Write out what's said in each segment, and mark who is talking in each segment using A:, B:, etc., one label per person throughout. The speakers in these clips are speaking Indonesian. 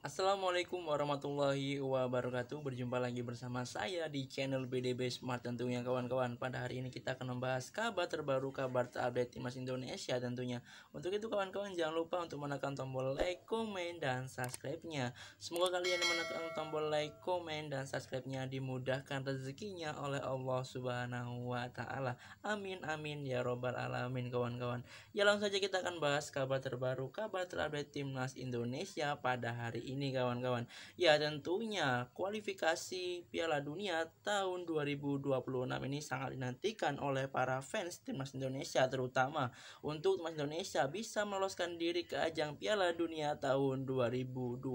A: Assalamualaikum warahmatullahi wabarakatuh. Berjumpa lagi bersama saya di channel BDB Smart tentunya kawan-kawan. Pada hari ini kita akan membahas kabar terbaru, kabar terupdate timnas Indonesia tentunya. Untuk itu kawan-kawan jangan lupa untuk menekan tombol like, komen, dan subscribe-nya. Semoga kalian yang menekan tombol like, komen, dan subscribe-nya dimudahkan rezekinya oleh Allah Subhanahu wa taala. Amin amin ya robbal alamin kawan-kawan. Ya langsung saja kita akan bahas kabar terbaru, kabar terupdate timnas Indonesia pada hari ini kawan-kawan. Ya tentunya kualifikasi Piala Dunia tahun 2026 ini sangat dinantikan oleh para fans timnas Indonesia, terutama untuk timnas Indonesia bisa meloloskan diri ke ajang Piala Dunia tahun 2026.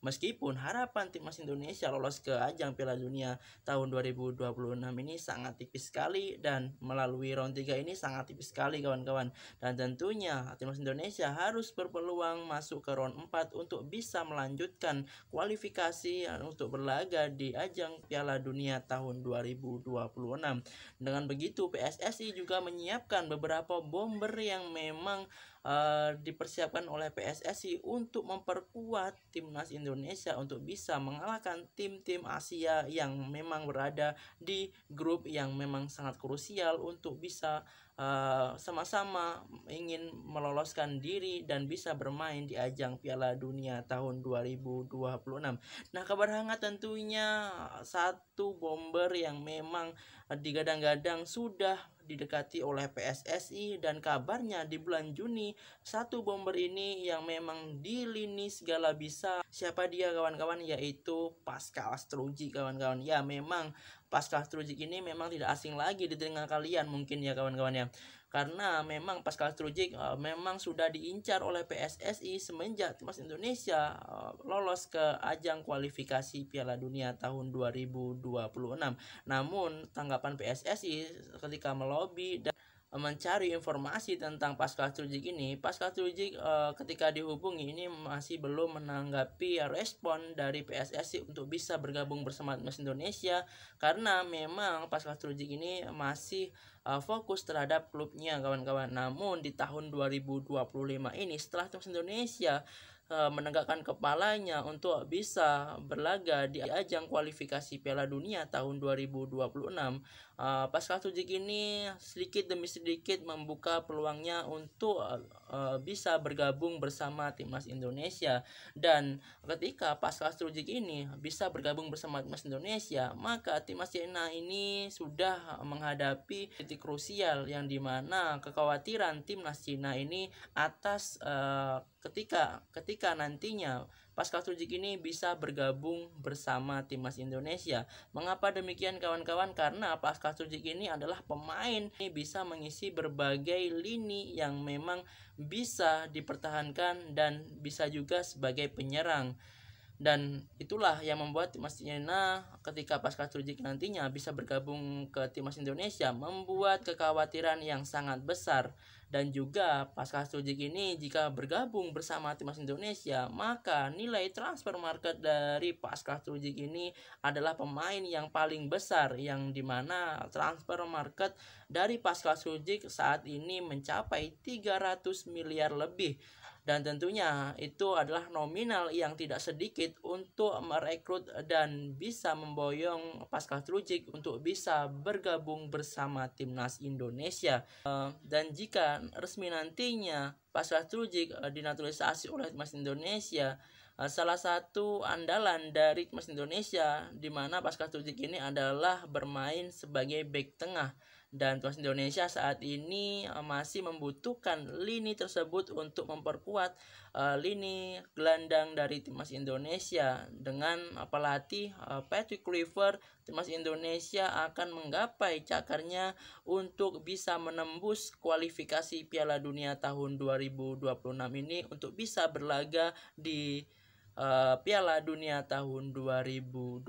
A: Meskipun harapan timnas Indonesia lolos ke ajang Piala Dunia tahun 2026 ini sangat tipis sekali, dan melalui round 3 ini sangat tipis sekali kawan-kawan. Dan tentunya timnas Indonesia harus berpeluang masuk ke round 4 untuk bisa melanjutkan kualifikasi untuk berlaga di ajang Piala Dunia tahun 2026. Dengan begitu PSSI juga menyiapkan beberapa bomber yang memang dipersiapkan oleh PSSI untuk memperkuat timnas Indonesia untuk bisa mengalahkan tim-tim Asia yang memang berada di grup yang memang sangat krusial untuk bisa sama-sama ingin meloloskan diri dan bisa bermain di ajang Piala Dunia tahun 2026. Nah, kabar hangat tentunya satu bomber yang memang digadang-gadang sudah didekati oleh PSSI, dan kabarnya di bulan Juni satu bomber ini yang memang di lini segala bisa. Siapa dia kawan-kawan? Yaitu Pascal Struijk kawan-kawan. Ya memang Pascal Struijk ini memang tidak asing lagi di telinga kalian mungkin ya kawan-kawan ya. Karena memang Pascal Struijk memang sudah diincar oleh PSSI semenjak timnas Indonesia lolos ke ajang kualifikasi Piala Dunia tahun 2026. Namun tanggapan PSSI ketika melobi dan mencari informasi tentang Pascal Struijk ini, Pascal Struijk ketika dihubungi ini masih belum menanggapi respon dari PSSI untuk bisa bergabung bersama timnas Indonesia, karena memang Pascal Struijk ini masih fokus terhadap klubnya kawan-kawan. Namun di tahun 2025 ini setelah timnas Indonesia menegakkan kepalanya untuk bisa berlaga di ajang kualifikasi Piala Dunia tahun 2026, Pascal Struijk ini sedikit demi sedikit membuka peluangnya untuk bisa bergabung bersama timnas Indonesia. Dan ketika Pascal Struijk ini bisa bergabung bersama timnas Indonesia, maka timnas Cina ini sudah menghadapi titik krusial yang dimana kekhawatiran timnas Cina ini atas ketika nantinya Pascal Struijk ini bisa bergabung bersama timnas Indonesia. Mengapa demikian kawan-kawan? Karena Pascal Struijk ini adalah pemain yang bisa mengisi berbagai lini yang memang bisa dipertahankan dan bisa juga sebagai penyerang. Dan itulah yang membuat timnas Cina ketika Pascal Struijk nantinya bisa bergabung ke timnas Indonesia membuat kekhawatiran yang sangat besar. Dan juga Pascal Struijk ini jika bergabung bersama timnas Indonesia, maka nilai transfer market dari Pascal Struijk ini adalah pemain yang paling besar, yang dimana transfer market dari Pascal Struijk saat ini mencapai 300 miliar lebih. Dan tentunya itu adalah nominal yang tidak sedikit untuk merekrut dan bisa memboyong Pascal Struijk untuk bisa bergabung bersama timnas Indonesia. Dan jika resmi nantinya Pascal Struijk dinaturalisasi oleh timnas Indonesia, salah satu andalan dari timnas Indonesia di mana Pascal Struijk ini adalah bermain sebagai bek tengah. Dan timnas Indonesia saat ini masih membutuhkan lini tersebut untuk memperkuat lini gelandang dari timnas Indonesia. Dengan pelatih Patrick Kluivert, timnas Indonesia akan menggapai cakarnya untuk bisa menembus kualifikasi Piala Dunia tahun 2026 ini untuk bisa berlaga di Piala Dunia tahun 2025.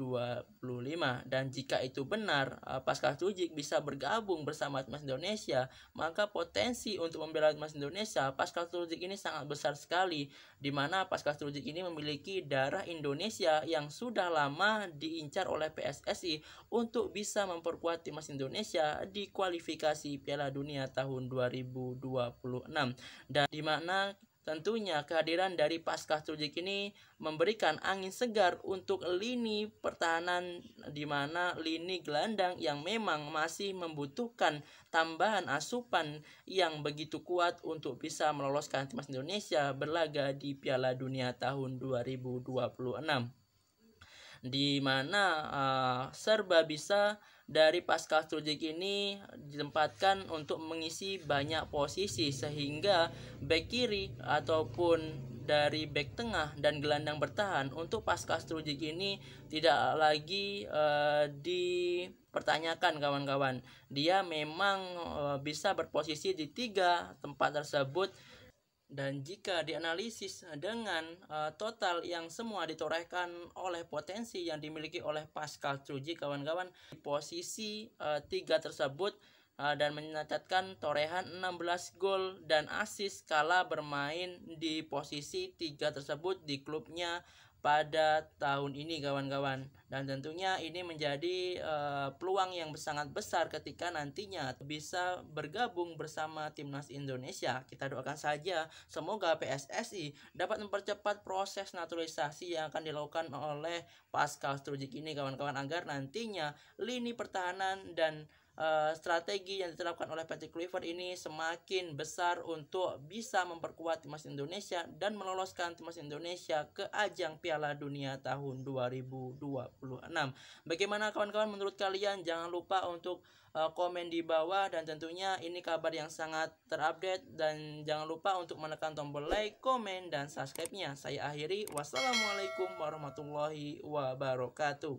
A: Dan jika itu benar, Pascal Struijk bisa bergabung bersama timnas Indonesia, maka potensi untuk membela timnas Indonesia Pascal Struijk ini sangat besar sekali, di mana Pascal Struijk ini memiliki darah Indonesia yang sudah lama diincar oleh PSSI untuk bisa memperkuat timnas Indonesia di kualifikasi Piala Dunia tahun 2026. Dan di mana tentunya kehadiran dari Pascal Struijk ini memberikan angin segar untuk lini pertahanan, di mana lini gelandang yang memang masih membutuhkan tambahan asupan yang begitu kuat untuk bisa meloloskan timnas Indonesia berlaga di Piala Dunia tahun 2026, di mana serba bisa dari Pascal Struijk ini ditempatkan untuk mengisi banyak posisi, sehingga back kiri ataupun dari back tengah dan gelandang bertahan untuk Pascal Struijk ini tidak lagi dipertanyakan kawan-kawan. Dia memang bisa berposisi di 3 tempat tersebut, dan jika dianalisis dengan total yang semua ditorehkan oleh potensi yang dimiliki oleh Pascal Struijk kawan-kawan, di posisi 3 tersebut dan mencatatkan torehan 16 gol dan assist kala bermain di posisi 3 tersebut di klubnya pada tahun ini kawan-kawan. Dan tentunya ini menjadi peluang yang sangat besar ketika nantinya bisa bergabung bersama timnas Indonesia. Kita doakan saja semoga PSSI dapat mempercepat proses naturalisasi yang akan dilakukan oleh Pascal Struijk ini kawan-kawan, agar nantinya lini pertahanan dan strategi yang diterapkan oleh Patrick Kluivert ini semakin besar untuk bisa memperkuat timnas Indonesia dan meloloskan timnas Indonesia ke ajang Piala Dunia tahun 2026. Bagaimana kawan-kawan menurut kalian? Jangan lupa untuk komen di bawah, dan tentunya ini kabar yang sangat terupdate, dan jangan lupa untuk menekan tombol like, komen, dan subscribe-nya. Saya akhiri, wassalamualaikum warahmatullahi wabarakatuh.